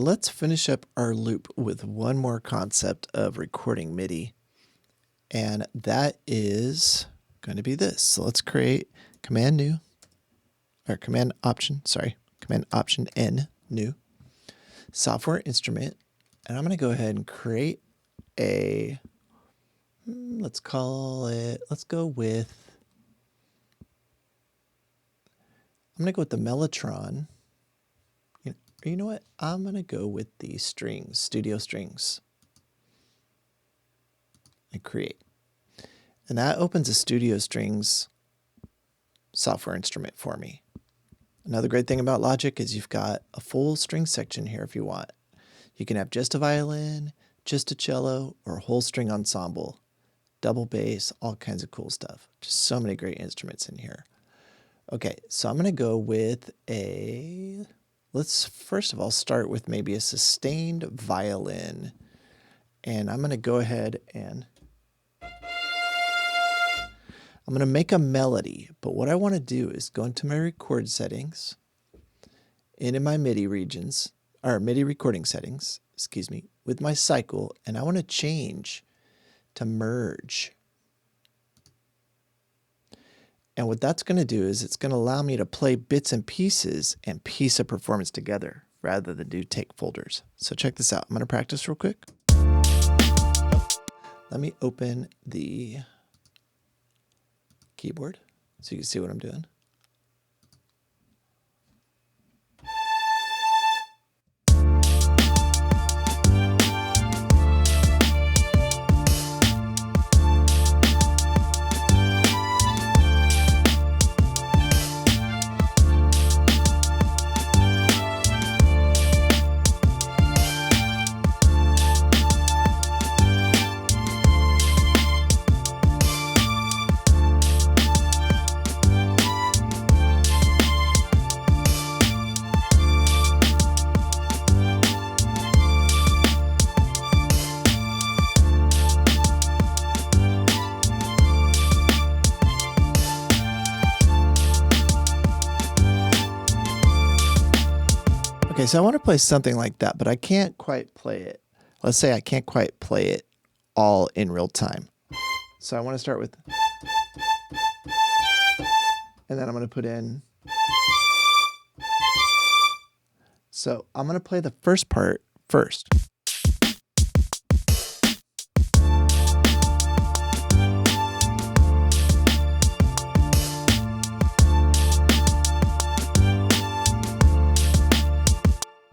Let's finish up our loop with one more concept of recording MIDI, and that is going to be this. So let's create Command Option N, new, software instrument, and I'm going to go ahead and create a, let's go with, I'm going to go with the Mellotron. You know what? I'm going to go with the strings, studio strings, and create. And that opens a studio strings software instrument for me. Another great thing about Logic is you've got a full string section here if you want. You can have just a violin, just a cello, or a whole string ensemble, double bass, all kinds of cool stuff. Just so many great instruments in here. Okay, so I'm going to go with a, let's first of all start with maybe a sustained violin. And I'm going to go ahead and I'm going to make a melody. But what I want to do is go into my record settings, in my MIDI regions, or MIDI recording settings, excuse me, with my cycle, and I want to change to merge. And what that's going to do is it's going to allow me to play bits and pieces and piece a performance together rather than do take folders. So check this out. I'm going to practice real quick. Let me open the keyboard so you can see what I'm doing. Okay, so I want to play something like that, but I can't quite play it. Let's say I can't quite play it all in real time. So I want to start with, and then I'm going to put in. So I'm going to play the first part first.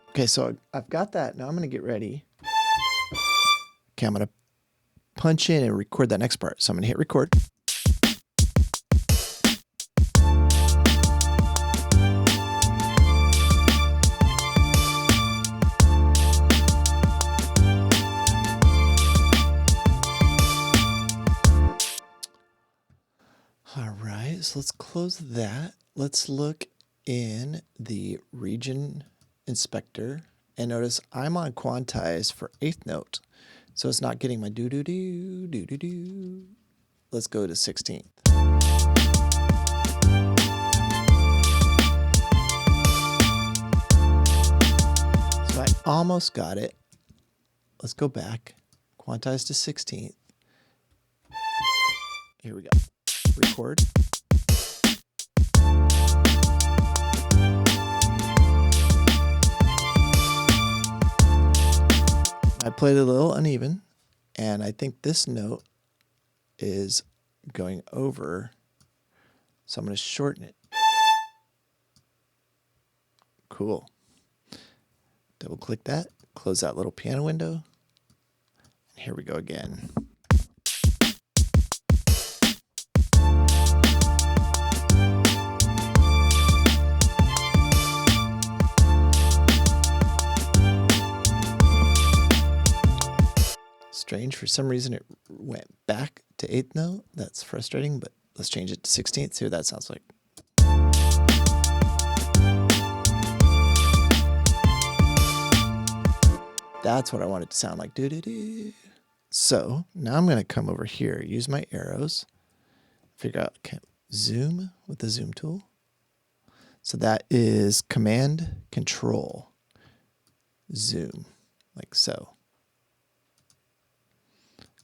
Okay, so I've got that. Now I'm going to get ready. Okay, I'm going to punch in and record that next part. So I'm going to hit record. All right, so let's close that. Let's look in the region inspector and notice I'm on quantize for 8th note, so it's not getting my do-do-do. Let's go to 16th. So I almost got it. Let's go back, quantize to 16th. Here we go. Record. I played a little uneven, and I think this note is going over, so I'm going to shorten it. Cool. Double click that, close that little piano window, and here we go again. Strange, for some reason it went back to 8th note. That's frustrating, but let's change it to 16th, see what that sounds like. That's what I want it to sound like. Do-do-do. So now I'm going to come over here, use my arrows, figure out, okay, zoom with the zoom tool. So that is Command Control. zoom, like so.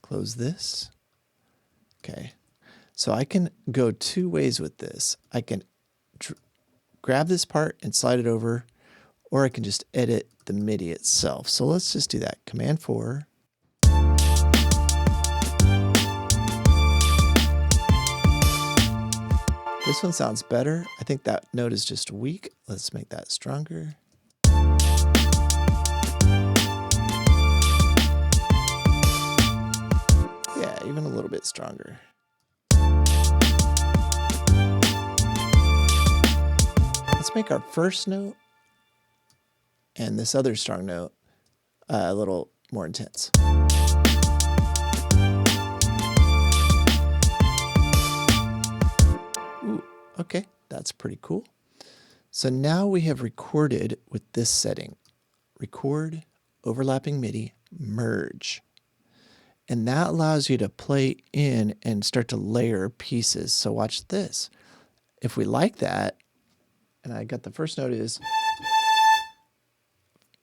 Close this. Okay. So I can go two ways with this. I can grab this part and slide it over, or I can just edit the MIDI itself. So let's just do that. Command 4. This one sounds better. I think that note is just weak. Let's make that stronger. Yeah, even a little bit stronger. Let's make our first note and this other strong note a little more intense. Ooh, okay, that's pretty cool. So now we have recorded with this setting. Record, overlapping MIDI, merge. And that allows you to play in and start to layer pieces. So watch this. If we like that, and I got the first note is,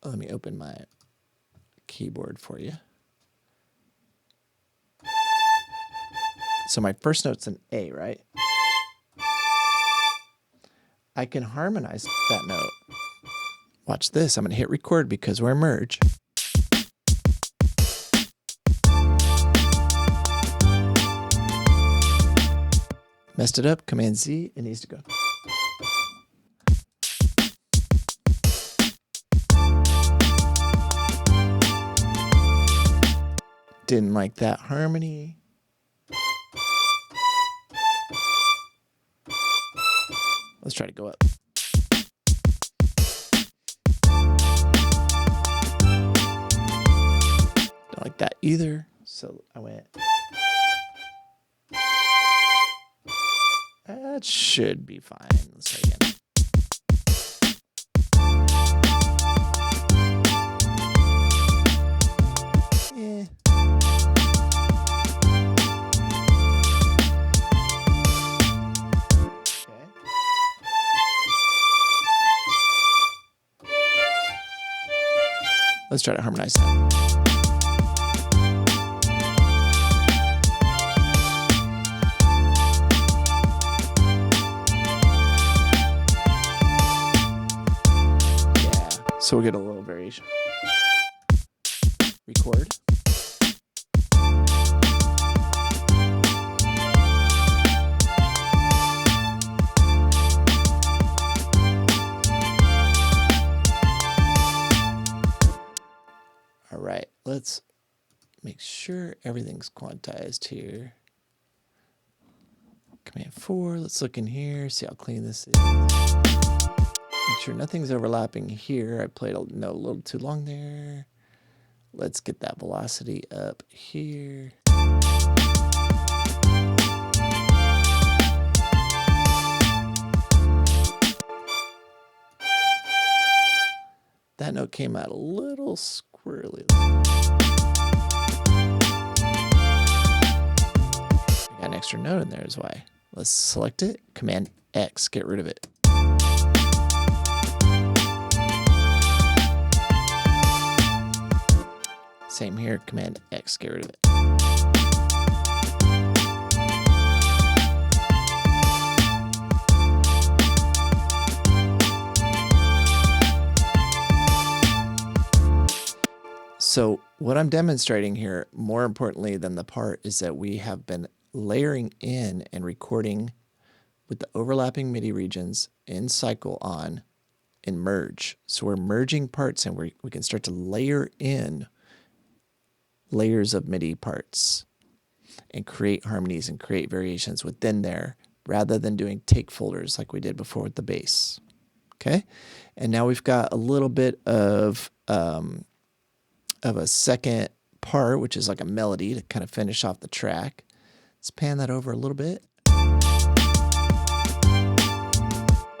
let me open my keyboard for you. So my first note's an A, right? I can harmonize that note. Watch this. I'm going to hit record because we're merge. Messed it up. Command Z. It needs to go. Didn't like that harmony. Let's try to go up. Don't like that either. So I went. That should be fine. Let's try again. Yeah. Okay. Let's try to harmonize that. So we'll get a little variation. Record. All right, let's make sure everything's quantized here. Command 4, let's look in here, see how clean this is. Make sure nothing's overlapping here. I played a note a little too long there. Let's get that velocity up here. That note came out a little squirrely. I got an extra note in there is why. Let's select it. Command X, get rid of it. Same here, Command X, get rid of it. So what I'm demonstrating here, more importantly than the part, is that we have been layering in and recording with the overlapping MIDI regions in cycle on and merge. So we're merging parts and we can start to layer in layers of MIDI parts and create harmonies and create variations within there rather than doing take folders like we did before with the bass. Okay? And now we've got a little bit of a second part, which is like a melody to kind of finish off the track. Let's pan that over a little bit.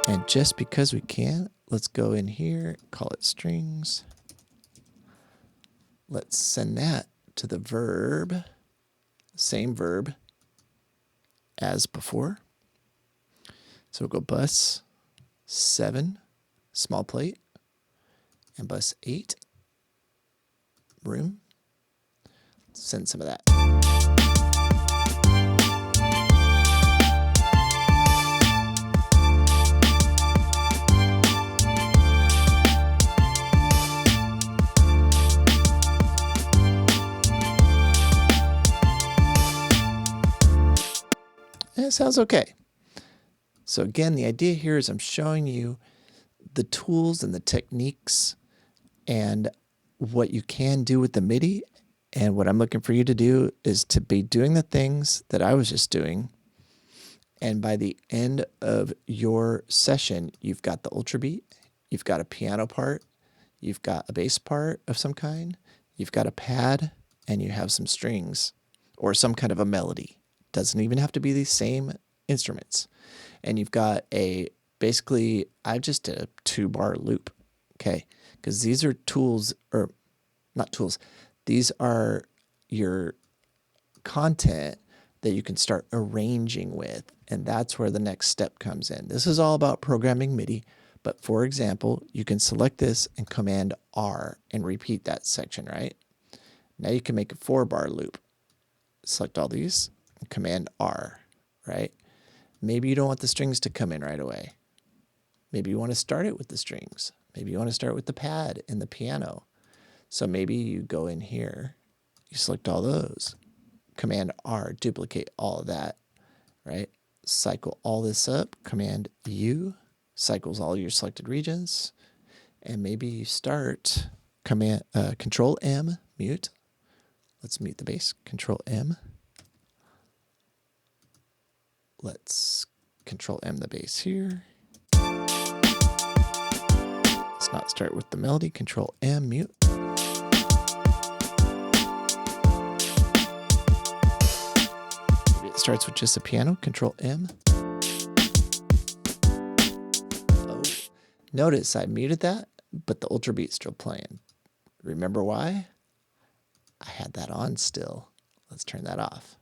And just because we can, let's go in here, call it strings. Let's send that to the verb, same verb as before. So we'll go bus 7, small plate, and bus 8, room. Send some of that. And it sounds okay. So again, the idea here is I'm showing you the tools and the techniques and what you can do with the MIDI. And what I'm looking for you to do is to be doing the things that I was just doing. And by the end of your session, you've got the ultra beat, you've got a piano part, you've got a bass part of some kind, you've got a pad, and you have some strings or some kind of a melody. Doesn't even have to be these same instruments. And you've got basically, I just did a 2-bar loop, okay? Because these are tools, or not tools, these are your content that you can start arranging with, and that's where the next step comes in. This is all about programming MIDI, but for example, you can select this and Command R and repeat that section, right? Now you can make a 4-bar loop. Select all these, and Command R, right? Maybe you don't want the strings to come in right away. Maybe you want to start it with the strings. Maybe you want to start with the pad and the piano. So maybe you go in here, you select all those, Command R, duplicate all of that, right? Cycle all this up, Command U, cycles all your selected regions, and maybe you start Control M, mute. Let's mute the bass, Control M. Let's Control M the bass here. Let's not start with the melody, Control M, mute. Maybe it starts with just a piano, Control M. Oh, notice I muted that, but the ultra beat's still playing. Remember why? I had that on still. Let's turn that off.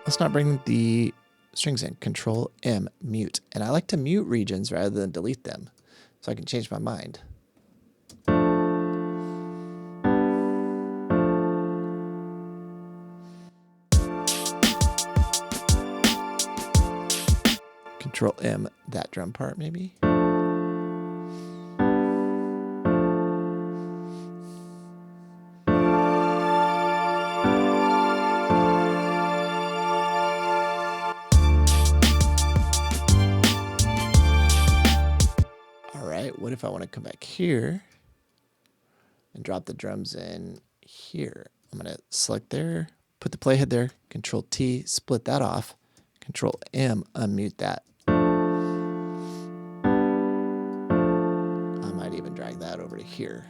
Let's not bring the strings in. Control M, mute. And I like to mute regions rather than delete them, so I can change my mind. Control M, that drum part maybe. What if I want to come back here and drop the drums in here? I'm going to select there, put the playhead there, Control T, split that off, Control M, unmute that. I might even drag that over to here.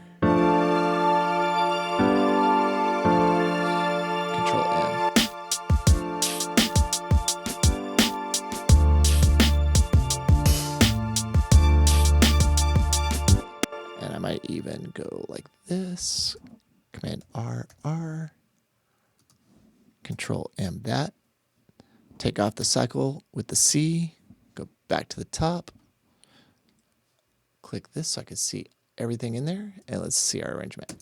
Control M. I might even go like this, Command R, R, Control M that, take off the cycle with the C, go back to the top, click this so I can see everything in there, and let's see our arrangement.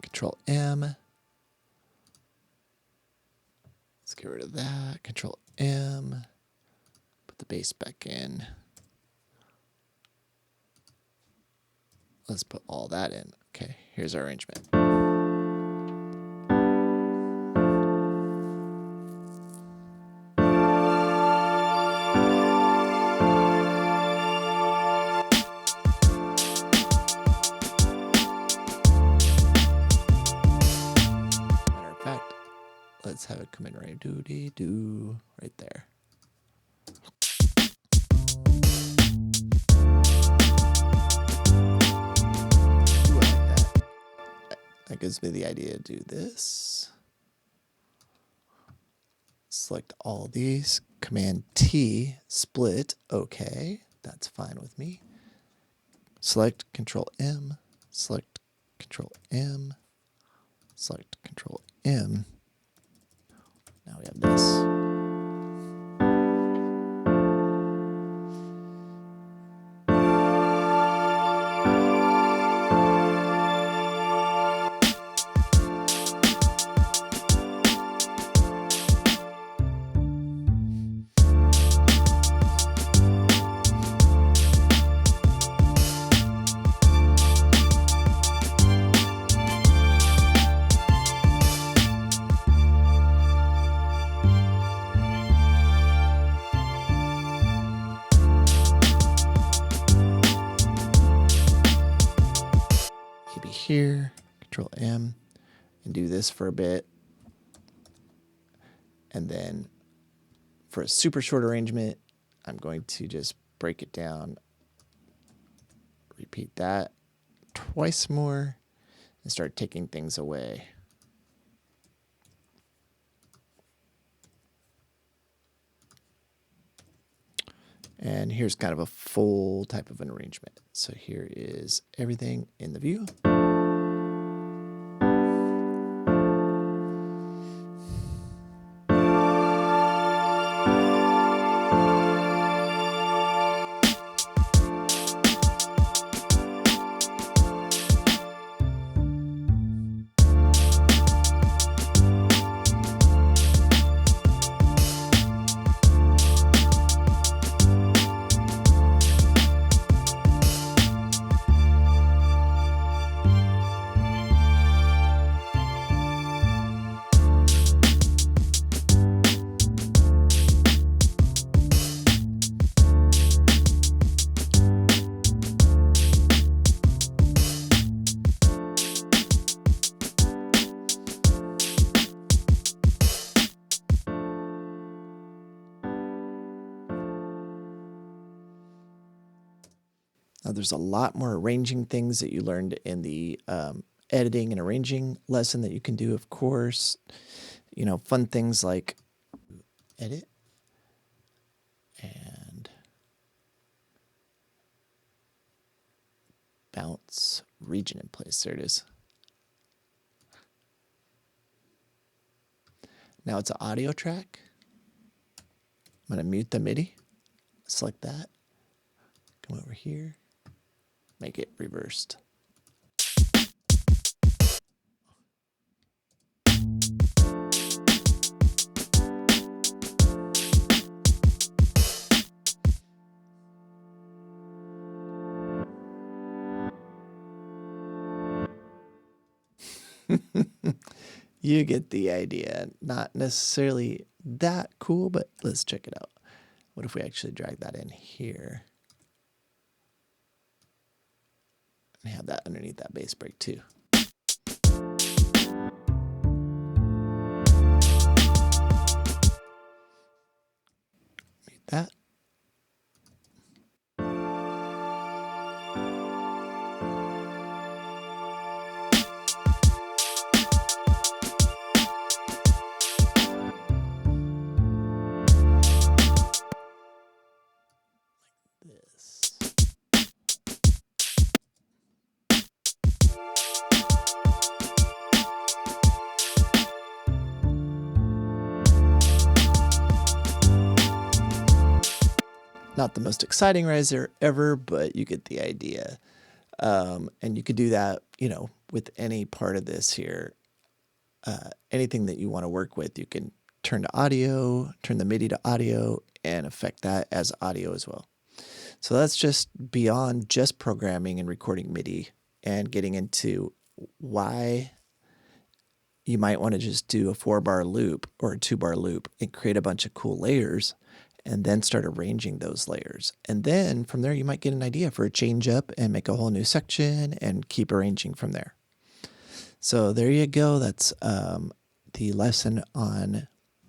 Control M. Let's get rid of that. Control M. Put the bass back in. Let's put all that in. Okay, here's our arrangement. Let's have it come in right do right there. Ooh, I like that. That gives me the idea to do this. Select all these, Command T, split, okay, that's fine with me. Select Control M, select Control M, select Control M. Now we have this. Maybe here, Control M, and do this for a bit. And then for a super short arrangement, I'm going to just break it down, repeat that twice more, and start taking things away. And here's kind of a full type of an arrangement. So here is everything in the view. Now, there's a lot more arranging things that you learned in the editing and arranging lesson that you can do, of course. You know, fun things like edit and bounce region in place. There it is. Now it's an audio track. I'm going to mute the MIDI. Select that. Come over here. Make it reversed. You get the idea. Not necessarily that cool, but let's check it out. What if we actually drag that in here? And have that underneath that bass break too. Mute that. This. Not the most exciting riser ever, but you get the idea. And you could do that, you know, with any part of this here. Anything that you want to work with, you can turn to audio, turn the MIDI to audio, and affect that as audio as well. So that's just beyond just programming and recording MIDI and getting into why you might want to just do a 4-bar loop or a 2-bar loop and create a bunch of cool layers and then start arranging those layers. And then from there, you might get an idea for a change up and make a whole new section and keep arranging from there. So there you go. That's the the lesson on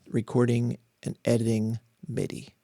recording and editing MIDI.